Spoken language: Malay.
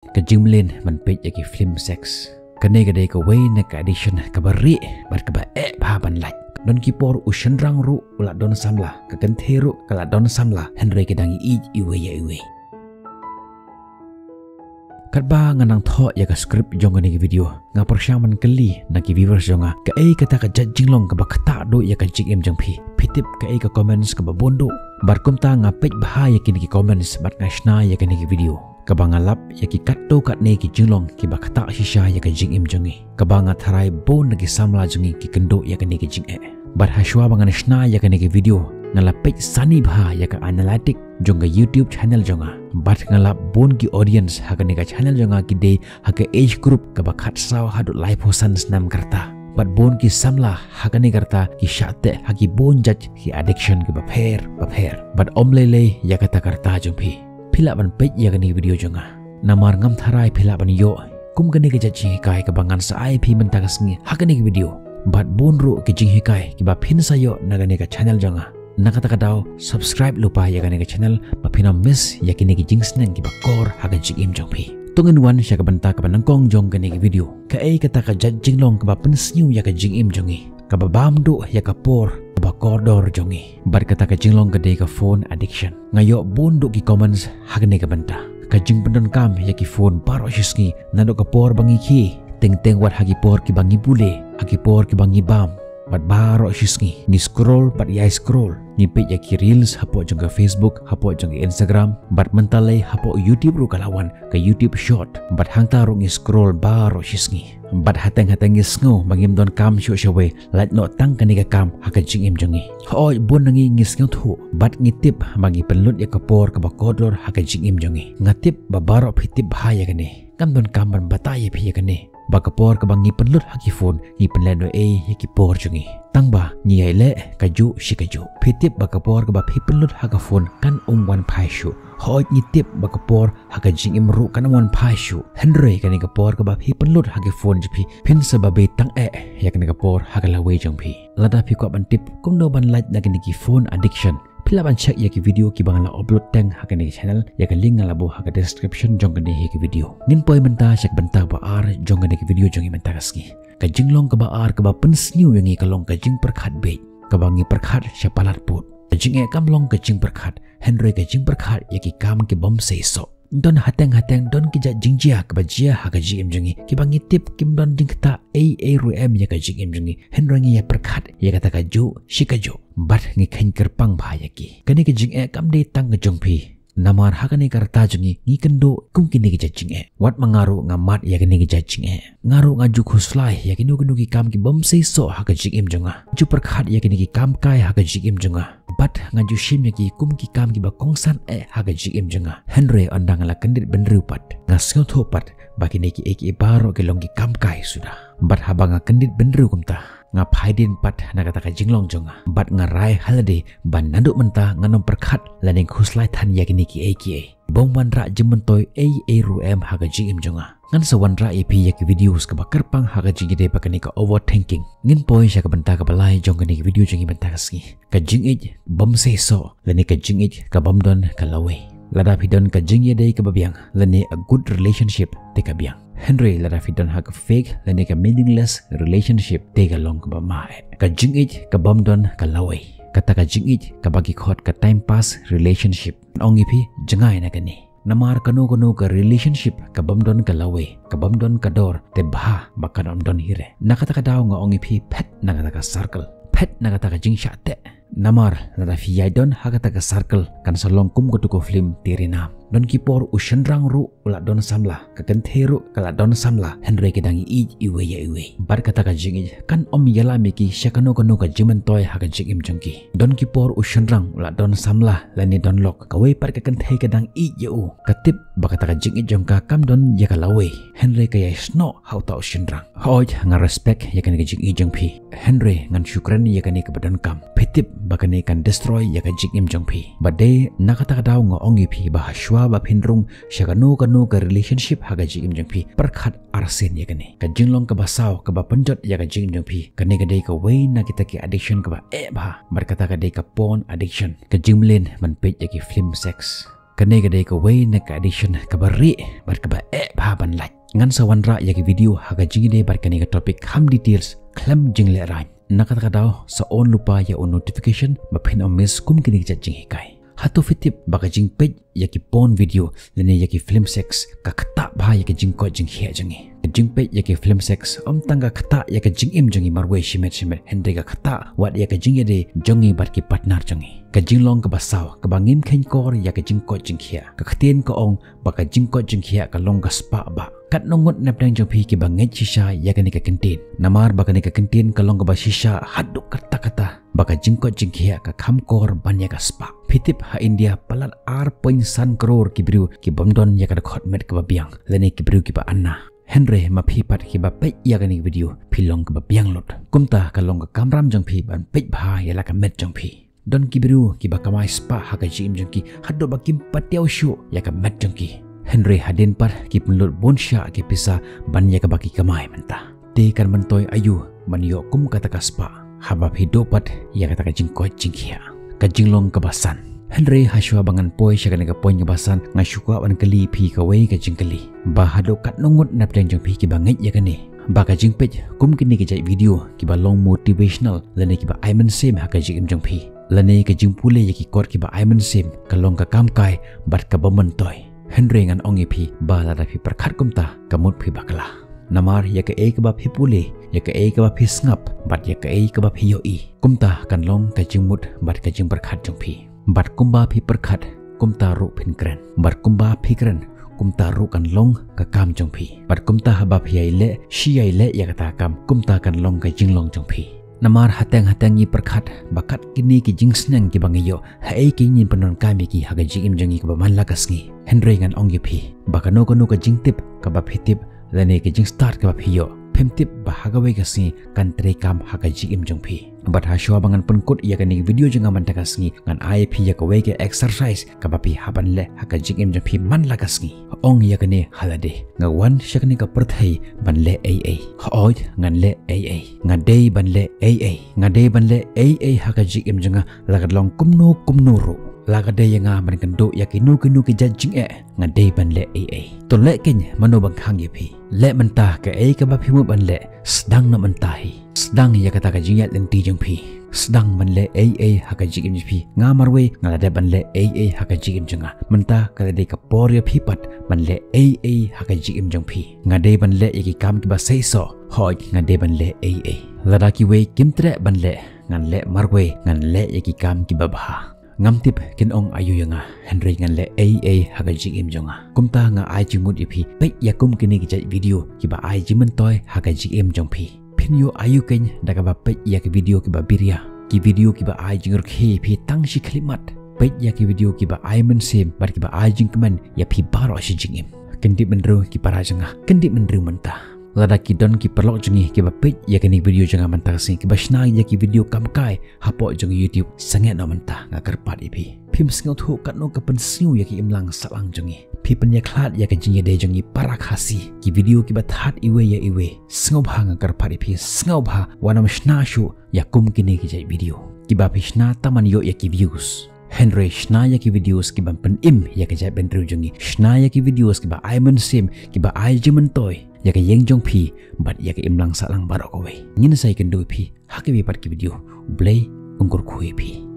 Kajimlin man page yaki film sex. Kane kadai ka way na ka addiction ka bari bat ka ba ban like. Don kipor ushendrang ru ulat don samla ka kentheru kala don samla henry kedang iwe ya iwe. Katba nganang tho ya ka script jonga ni video nga persyaman keli na ki viewers jonga ka kata ka judging long ka bakta do ya ka jing em jang pitip ka ka comments ka babondo bar kumta nga page bahaya kini ki comments bat ngashna ya ka ni video. Kabangalap ya ki katto kat ne ki jinglong ki bakata shisha ya ka jing im jongi kabanga tharai bon nagi samla jongi ki kendo ya ka ne ki jing bar hashwa bangan shna ya ka ne ki video ngala page sani bha ya ka analytic jonga YouTube channel jonga bat ngala bon ki audience ha ka ne ka channel jonga ki de ha ka age group ka bakhat saw hadu live hosan snam karta bat bon ki samla ha ka ne karta ki shate ha ki bon judge ki addiction ki bapher bat omlele ya ka ta karta jongpi phila ban page ya gani video jonga namar ngam tharai phila ban yo kum gani ke jaji kai ka bangan sa IP mentagas ngi hakani ke video bat bonru ke jing hikai ki ba phin sayo nagani ka channel jonga nakata ka daw subscribe lupa ya gani ka channel ba phina miss ya kini ki jing sneng ki ba kor haga jing im jong phi tungan wan sya ka banta ka banangkong jong gani ke video ka kata ka judging long ka ba pensniu ya ka jing im jongi ka ba bamdu ya ka por ba koridor jongi bar kata ka jinglong gede ka phone addiction ngayo bondo ki comments hagne ka banta ka jing pendon kam ya ki phone baro shisngi nado ka por bangi ki teng wat hagi por ki bangi bule hagi por ki bangi bam bat baro shisngi ni scroll bat ya scroll ni page ya ki reels hapo jonga Facebook hapo jonga Instagram bat mentale hapo YouTube ru kalawan ka YouTube short bat hangta ru ngi scroll baro shisngi bat hateng sngo bangim don kam shu shawe lat no tang kani ka kam haka jing im jongi hoi bon nangi ngisngo thu bat ngitip bangi penlut ya kapor ka bakodor haka jing im jongi ngatip babaro phitip bahaya kani kam don kam ban bataya phi kani bakapor ka bangi penlut haki phone ngi penleno ya ki por jongi tangba ni aile kaju shikaju phitip bakapor ka ba phi penlut haka phone kan wan phaishu hoi ngitip bakapor haka jing im ru kan wan phaishu henry kani kapor ka ba phi penlut haki phone jpi phin sababe tang ya kani kapor haka lawe jongpi lada phi ko ban tip kum no ban like na kani ki phone addiction pila ban check ya ki video ki bangla upload tang haka ni channel ya ka link ngala bo haka description jong kani ki video nin poi menta check benta ba ar jong kani ki video jong menta kaski ka jinglong ka ba ar ka ba pensniu yangi ka long ka jing perkhat be ka bangi perkhat syapalat put ka jing kam long ka jing perkhat henry ka jing perkhat ya ki kam ki bom sei so don hateng don ki ja jingjia ka ba jia haka jing jongi ki bangi tip kim don ding ta ru em ya ka jing jongi henry ngi ya perkhat ya kata ka ju shikaju bat ngi khain kerpang bha ya ki kani ki jing kam de tang jong phi namar hakani karta jongi ngi kendo kum kini ki jing wat mangaru ngamat ya kini ki jing ngaru ngaju khuslai ya kini ki kam ki bom sei so haka jing jonga ju perkhat ya kini ki kam kai haka jing jonga bat ngaju shim ya ki kum ki kam ki ba kongsan haga jing jonga henry ondang la kendit benru pat ngasyo thopat bakini ki eki baro ki long ki kam kai sudah bat habanga kendit benru kumta nga phaidin pat nagata ka jinglong jonga bat ngarai halade ban nanduk menta nganom perkhat laning khuslai than yakini ki eki bongwan ra jementoy ru em haga jing jonga ngan sawan ra ep yak videos ka bakar pang haga jing de bakani ka overthinking ngin poi sya ka benta ka balai jong ni video jing benta kaski ka jing bom se so lani ka jing ka bom don ka lawe lada pidon ka jing de ka babiang lani a good relationship te ka biang henry lada pidon ha ka fake lani ka meaningless relationship te ka long ka ba mae ka jing ka bom don ka lawe kata ka jing ka bagi khot ka time pass relationship ongi phi jangai na kani namar kanu ka relationship ka bamdon ka lawe ka bamdon ka dor te bha bakan omdon hire nakata ka daw nga ongi phi phet nakata ka circle phet nakata ka jing sha te namar lada fi yaidon hakata ka circle kan salong kum ko film tirina don kipor ushendrang ru ula don samla ka kentheru kala don samla henry kedangi iwe ya iwe bar kata ka jing kan om yala miki syakano ka jimen toy haka jing im jongki don kipor ushendrang ula don samla lani don lok ka we par ka kenthe kedang u katip bakata ka jing jongka kam don ya ka lawe henry ka ya sno how ta ushendrang hoj nga respect ya kan ka jing jongpi henry ngan syukran ya kan ka badan kam petip bakane kan destroy ya ka jing im jongpi bade nakata ka daw nga ongi phi bahashwa ba phinrung syakano ka relationship haga jing jongpi perkhat arsen ya kane ka jinglong ka basaw ka ba panjot ya ka jing jongpi kane ka dei ka way na kita ki addiction ka ba ba berkata ka dei ka porn addiction ka jinglen man page ya ki film sex kene gede ka way na ka addiction ka bari bar ka ba bha ban lai ngan sawanra ya ki video haga jingide bar kene ka topic ham details klam jingle ran nakata daw sa on lupa ya on notification maphin om miss kum kini ja jing hikai hatu fitip baka jing page ya ki porn video lene ya ki film sex ka khata bha ya ki jing ko jing hia jangi jing page ya ki film sex om tanga khata ya ka jing im jangi marwe shimet hende ka khata wat ya ka jing de jongi bar ki partner jangi ka jing long ka basaw ka bangim khen kor ya ka jing ko jing hia ka khtien ko ong baka jing ko jing hia ka long ka spa ba kat nongot napdang jong phi ki bangai shisha ya ka ni ka kentin namar baka ni ka kentin ka long ka ba shisha haduk kata baka jing ko jing hia ka kham kor ban ya ka spa phitip ha India palat R.san crore ki bru ki bomdon ya ka khot met ka ba biang lene ki bru ki ba anna Henry ma phi pat ki ba pe ya ka ni video philong ka ba biang lot kumta ka long ka kamram jong phi ban pe bha ya la ka met jong phi don ki bru ki ba kamai spa ha ka jim jong ki haddo ba kim patiaw shu ya ka met jong ki Henry hadin par ki penlut bonsha ki pisa ban ya ka baki kamai menta te kan mentoy ayu man yo kum kata ka spa haba phi dopat ya kata ka jing ko jing hia ka jinglong ka basan Henry haswa bangan poi sya ka poin ka basan nga syuka wan kali phi ka wei ka jing kali ba hado kat nongot nap jang phi ki bangai ya ka ni ba ka jing page kum kini ki jai video ki ba long motivational lene ki ba aiman sem ha ka jing jong phi lene ka jing pule ya ki kor ki ba aiman sem ka long ka kam kai bat ka baman toy Henry ngan ongi phi ba la phi perkhat kumta kamut phi bakla namar ya ka ek ba phi pule ya ka ek ba phi ngap bat ya ka ek ba phi yo i kumta kan long ka jingmut bat ka jing perkhat jong phi bat kumba phi perkhat kumta ru phin kren bat kumba phi kren kumta ru kan long ka kam jong phi bat kumta ha ba phi ai le shi ai le ya ka ta kam kumta kan long ka jing long jong phi namar hatang ni perkhat bakat kini ki jing snang ki bangiyo ha ei ki nyin panon kami ki haga jing jangi ka baman lakas ngi Henry ngan ong phi bakano kono ka jing tip ka ba phi tip lane ki jing start ka ba phi yo phem tip ba haga we ka si kan tre kam haga jing jong phi bat ha shwa bangan penkut ya ka ni video jing aman takas ngi ngan ai phi ya ka we ke exercise ka ba phi haban le haga jing jong phi man lakas ngi ong ya ka ni halade ngawan shakni ka perthai ban le ai oi ngan le ai ngadei ban le ai ngadei ban le ai haga jing jonga lagat long kumno ru lagade yanga man kendo yakinu kinu ki jajing ngadei ban le ai to le ken mano bang khang phi le manta ka ai ka ba phi mu ban le sedang na manta hi sedang ya kata ka jingat len ti jong phi sedang man le ai haka jigim phi nga marwe ngala de ban le ai haka jigim jonga manta ka de ka por ya phi pat ban le ai haka jigim jong phi ngade ban le ki kam ki ba sei so hoj ngade ban le ai lada ki we kimtre ban le ngan le marwe ngan le ki kam ki ba bha ngamtip kin ong ayu yanga Henry ngan le ai haga jigim jonga kumta nga ai jimut ipi pe ya kum kini ki jai video ki ba ai jimen toy haga jigim jong phi phin yo ayu ken daga ba pe ya ki video ki ba biria ki video ki ba ai jingur khe phi tang shi khlimat pe ya ki video ki ba ai men sem bar ki ba ai jing kemen ya phi baro shi jingim kendi menru ki para janga kendi menru menta lada ki don ki perlok jengi ki ba pe ya kini video janga menta sing ki ba shna ya ki video kam kai hapo jong YouTube sangat no menta nga karpat ipi phim singo thu kat no ka pensiu ya ki imlang salang jengi phi penya khlat ya ka jingi de jengi para khasi ki video ki ba that iwe ya iwe singo bha nga karpat ipi singo bha wanam shna shu ya kum kini ki jai video ki ba phi shna taman yo ya ki views Henry shna ya ki videos ki ban pen im ya ka jai ben tru jengi shna ya ki videos ki ba ai men sim ki ba ai jimen toy ya ka yeng jong phi bat ya ka imlang salang barok we nyin sai kan do phi hakki bi pat ki video play ungkur khui phi